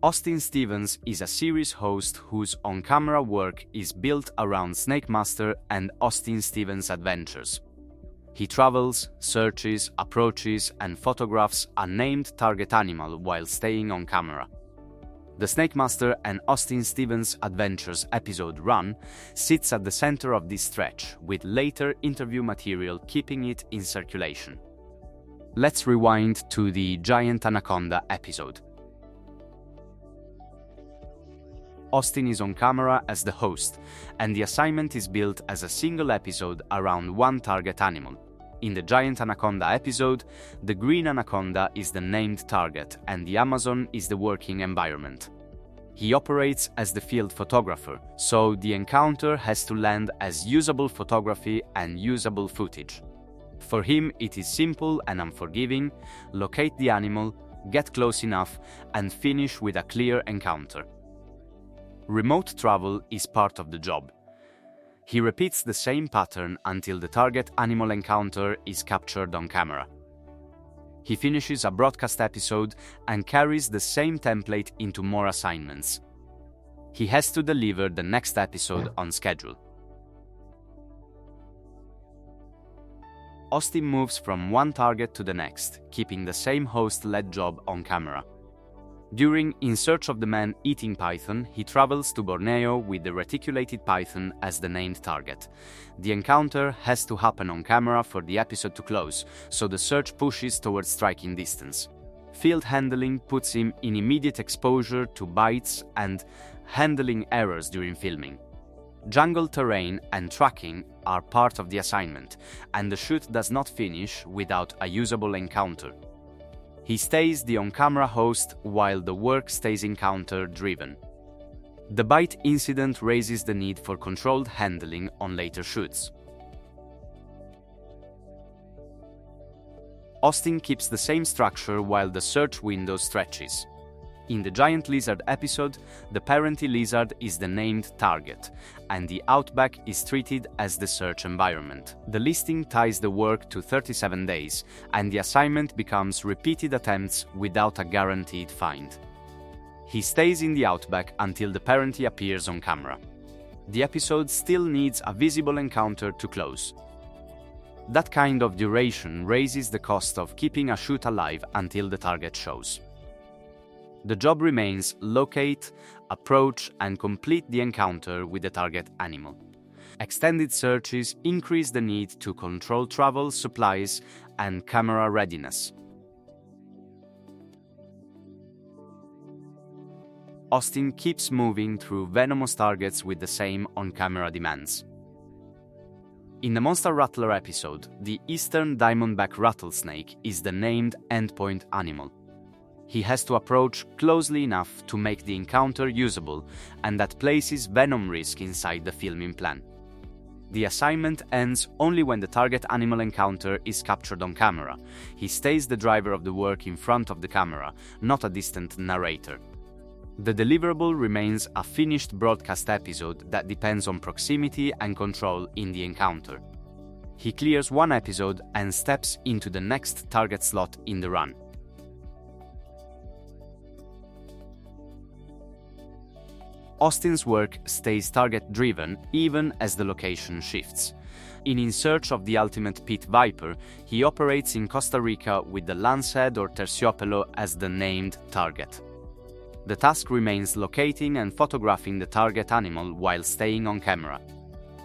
Austin Stevens is a series host whose on-camera work is built around Snake Master and Austin Stevens' adventures. He travels, searches, approaches, and photographs a named target animal while staying on camera. The Snake Master and Austin Stevens' Adventures episode run sits at the center of this stretch, with later interview material keeping it in circulation. Let's rewind to the Giant Anaconda episode. Austin is on camera as the host, and the assignment is built as a single episode around one target animal. In the Giant Anaconda episode, the green anaconda is the named target and the Amazon is the working environment. He operates as the field photographer, so the encounter has to land as usable photography and usable footage. For him, it is simple and unforgiving: locate the animal, get close enough, and finish with a clear encounter. Remote travel is part of the job. He repeats the same pattern until the target animal encounter is captured on camera. He finishes a broadcast episode and carries the same template into more assignments. He has to deliver the next episode on schedule. Austin moves from one target to the next, keeping the same host-led job on camera. During In Search of the Man-Eating Python, he travels to Borneo with the reticulated python as the named target. The encounter has to happen on camera for the episode to close, so the search pushes towards striking distance. Field handling puts him in immediate exposure to bites and handling errors during filming. Jungle terrain and tracking are part of the assignment, and the shoot does not finish without a usable encounter. He stays the on-camera host while the work stays encounter-driven. The bite incident raises the need for controlled handling on later shoots. Austin keeps the same structure while the search window stretches. In the Giant Lizard episode, the parenty lizard is the named target, and the outback is treated as the search environment. The listing ties the work to 37 days, and the assignment becomes repeated attempts without a guaranteed find. He stays in the outback until the parenty appears on camera. The episode still needs a visible encounter to close. That kind of duration raises the cost of keeping a shoot alive until the target shows. The job remains locate, approach, and complete the encounter with the target animal. Extended searches increase the need to control travel, supplies, and camera readiness. Austin keeps moving through venomous targets with the same on-camera demands. In the Monster Rattler episode, the eastern diamondback rattlesnake is the named endpoint animal. He has to approach closely enough to make the encounter usable, and that places venom risk inside the filming plan. The assignment ends only when the target animal encounter is captured on camera. He stays the driver of the work in front of the camera, not a distant narrator. The deliverable remains a finished broadcast episode that depends on proximity and control in the encounter. He clears one episode and steps into the next target slot in the run. Austin's work stays target-driven even as the location shifts. In Search of the Ultimate Pit Viper, he operates in Costa Rica with the lancehead or terciopelo as the named target. The task remains locating and photographing the target animal while staying on camera.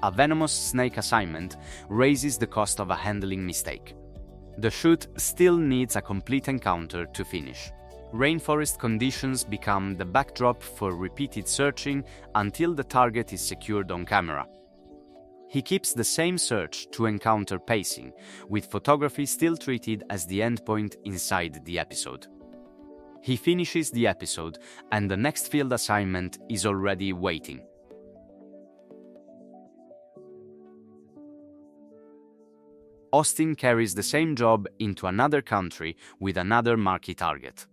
A venomous snake assignment raises the cost of a handling mistake. The shoot still needs a complete encounter to finish. Rainforest conditions become the backdrop for repeated searching until the target is secured on camera. He keeps the same search to encounter pacing, with photography still treated as the endpoint inside the episode. He finishes the episode, and the next field assignment is already waiting. Austin carries the same job into another country with another marquee target.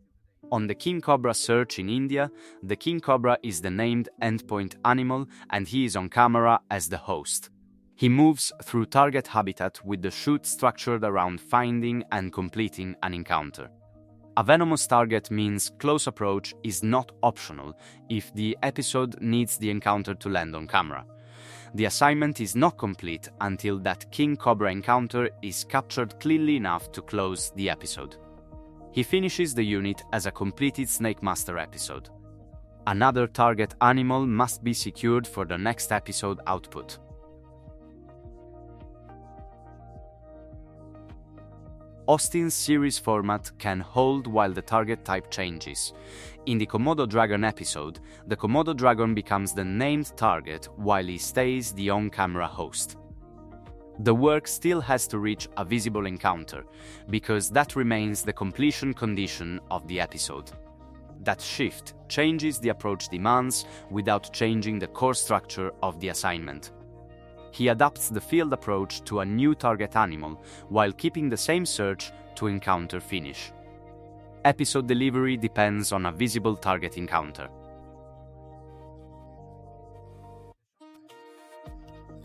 On the king cobra search in India, the king cobra is the named endpoint animal and he is on camera as the host. He moves through target habitat with the shoot structured around finding and completing an encounter. A venomous target means close approach is not optional if the episode needs the encounter to land on camera. The assignment is not complete until that king cobra encounter is captured cleanly enough to close the episode. He finishes the unit as a completed Snake Master episode. Another target animal must be secured for the next episode output. Austin's series format can hold while the target type changes. In the Komodo dragon episode, the Komodo dragon becomes the named target while he stays the on-camera host. The work still has to reach a visible encounter, because that remains the completion condition of the episode. That shift changes the approach demands without changing the core structure of the assignment. He adapts the field approach to a new target animal while keeping the same search to encounter finish. Episode delivery depends on a visible target encounter.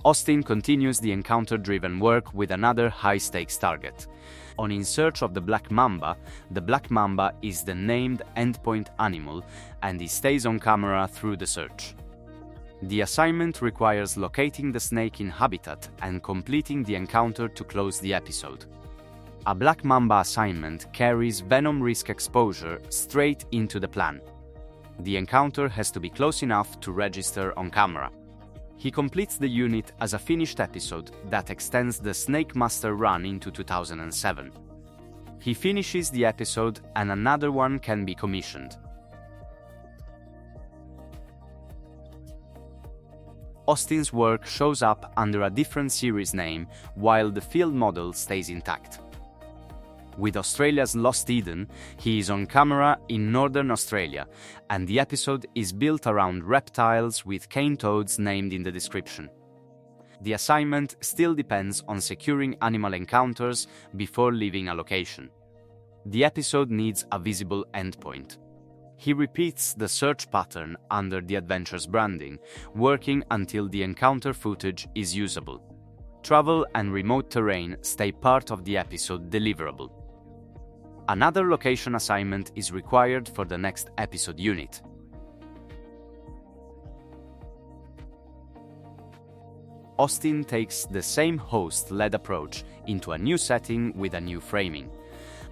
Austin continues the encounter-driven work with another high-stakes target. On In Search of the Black Mamba, the black mamba is the named endpoint animal and he stays on camera through the search. The assignment requires locating the snake in habitat and completing the encounter to close the episode. A black mamba assignment carries venom risk exposure straight into the plan. The encounter has to be close enough to register on camera. He completes the unit as a finished episode that extends the Snake Master run into 2007. He finishes the episode and another one can be commissioned. Austin's work shows up under a different series name while the field model stays intact. With Australia's Lost Eden, he is on camera in Northern Australia, and the episode is built around reptiles with cane toads named in the description. The assignment still depends on securing animal encounters before leaving a location. The episode needs a visible endpoint. He repeats the search pattern under the adventure's branding, working until the encounter footage is usable. Travel and remote terrain stay part of the episode deliverable. Another location assignment is required for the next episode unit. Austin takes the same host-led approach into a new setting with a new framing.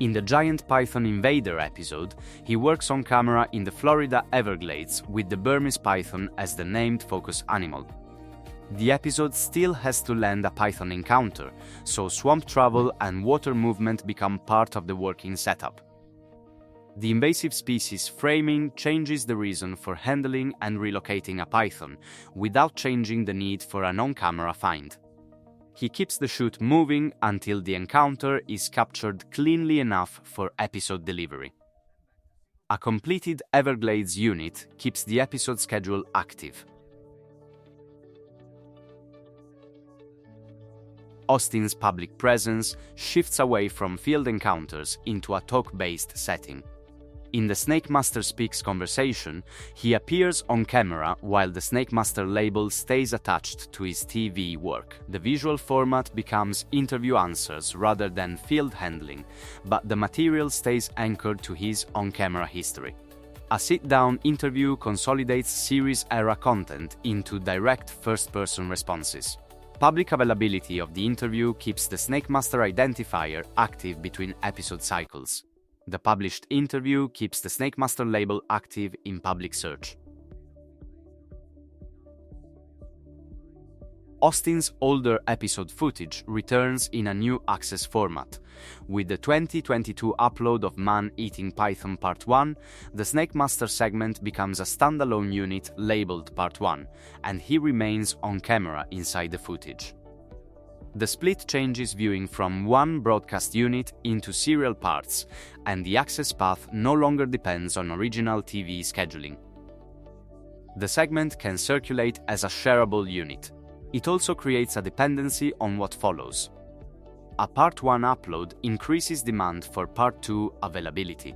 In the Giant Python Invader episode, he works on camera in the Florida Everglades with the Burmese python as the named focus animal. The episode still has to land a python encounter, so swamp travel and water movement become part of the working setup. The invasive species framing changes the reason for handling and relocating a python, without changing the need for an on-camera find. He keeps the shoot moving until the encounter is captured cleanly enough for episode delivery. A completed Everglades unit keeps the episode schedule active. Austin's public presence shifts away from field encounters into a talk-based setting. In the Snake Master Speaks conversation, he appears on camera while the Snake Master label stays attached to his TV work. The visual format becomes interview answers rather than field handling, but the material stays anchored to his on-camera history. A sit-down interview consolidates series-era content into direct first-person responses. Public availability of the interview keeps the Snake Master identifier active between episode cycles. The published interview keeps the Snake Master label active in public search. Austin's older episode footage returns in a new access format. With the 2022 upload of Man-Eating Python Part 1, the Snake Master segment becomes a standalone unit labeled Part 1, and he remains on camera inside the footage. The split changes viewing from one broadcast unit into serial parts, and the access path no longer depends on original TV scheduling. The segment can circulate as a shareable unit. It also creates a dependency on what follows. A Part 1 upload increases demand for Part 2 availability.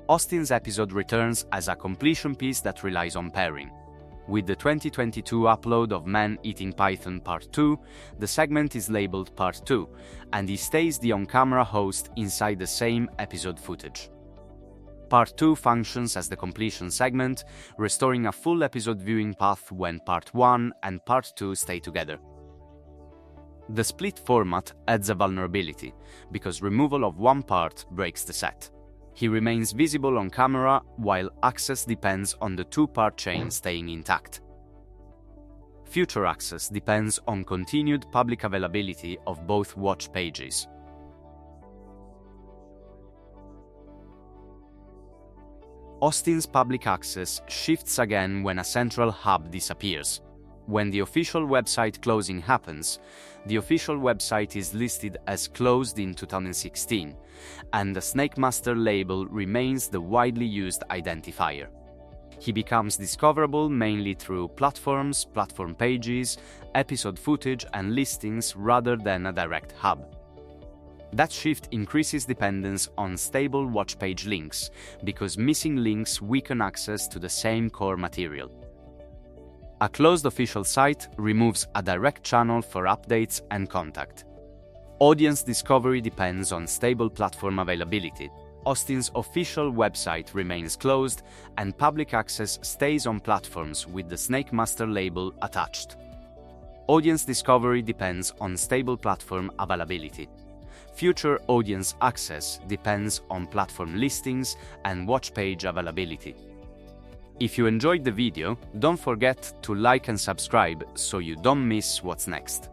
Austin's episode returns as a completion piece that relies on pairing. With the 2022 upload of Man Eating Python Part 2, the segment is labeled Part 2, and he stays the on-camera host inside the same episode footage. Part 2 functions as the completion segment, restoring a full episode viewing path when Part 1 and Part 2 stay together. The split format adds a vulnerability, because removal of one part breaks the set. He remains visible on camera, while access depends on the two-part chain staying intact. Future access depends on continued public availability of both watch pages. Austin's public access shifts again when a central hub disappears. When the official website closing happens, the official website is listed as closed in 2016, and the Snakemaster label remains the widely used identifier. He becomes discoverable mainly through platforms, platform pages, episode footage and listings rather than a direct hub. That shift increases dependence on stable watch page links, because missing links weaken access to the same core material. A closed official site removes a direct channel for updates and contact. Audience discovery depends on stable platform availability. Austin's official website remains closed, and public access stays on platforms with the Snakemaster label attached. Audience discovery depends on stable platform availability. Future audience access depends on platform listings and watch page availability. If you enjoyed the video, don't forget to like and subscribe so you don't miss what's next.